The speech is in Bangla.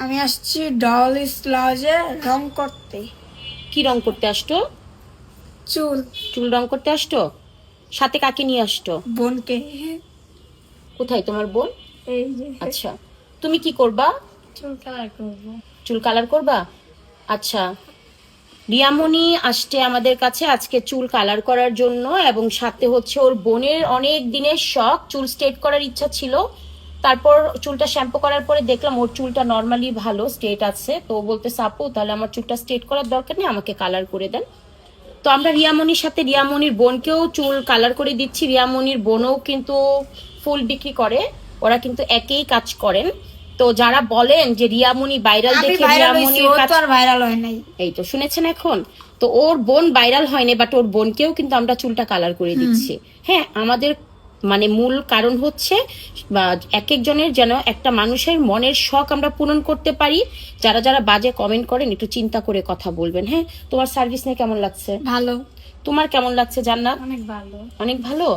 আমি আসছি ডল স্লাজে রং করতে। কি রং করতে আসতো? চুল। চুল রং করতে আসতো। সাথে কাকে নিয়ে আসতো? বোনকে। কোথায় তোমার বোন? এই যে আচ্ছা, তুমি কি করবা? চুল কালার করবো। চুল কালার করবা? আচ্ছা, রিয়ামণি আসছে আমাদের কাছে আজকে চুল কালার করার জন্য, এবং সাথে হচ্ছে ওর বোনের অনেক দিনের শখ, চুল স্ট্রেট করার ইচ্ছা ছিল। তারপর চুলটা শ্যাম্পু করার পরে দেখলাম ওর চুলটা নর্মালি ভালো স্ট্রেট আছে, তো ও বলতে আপু তাহলে আমার চুলটা স্ট্রেট করার দরকার নেই, আমাকে কালার করে দেন। তো আমরা রিয়ামণির সাথে রিয়ামণির বোনকেও চুল কালার করে দিচ্ছি। রিয়ামণির বোনও কিন্তু ফুল বিক্রি করে, ওরা কিন্তু একই কাজ করেন। তো যারা বলেন যে রিয়ামণি ভাইরাল আমি দেখে ভাইরাল হইছি, রিয়ামণির ও কাজ, তো আর ভাইরাল হয় নাই। এই তো শুনেছেন এখন। তো ওর বোন ভাইরাল হয়নি, বাট ওর বোনকেও কিন্তু আমরা চুলটা কালার করে দিচ্ছি। হ্যাঁ, আমাদের মানে মূল কারণ হচ্ছে এক একজনের যেন একটা মানুষের মনের শখ আমরা পূরণ করতে পারি। যারা যারা বাজে কমেন্ট করেন একটু চিন্তা করে কথা বলবেন। হ্যাঁ, তোমার সার্ভিস নিয়ে কেমন লাগছে? ভালো। তোমার কেমন লাগছে জান্নাত? অনেক ভালো। অনেক ভালো।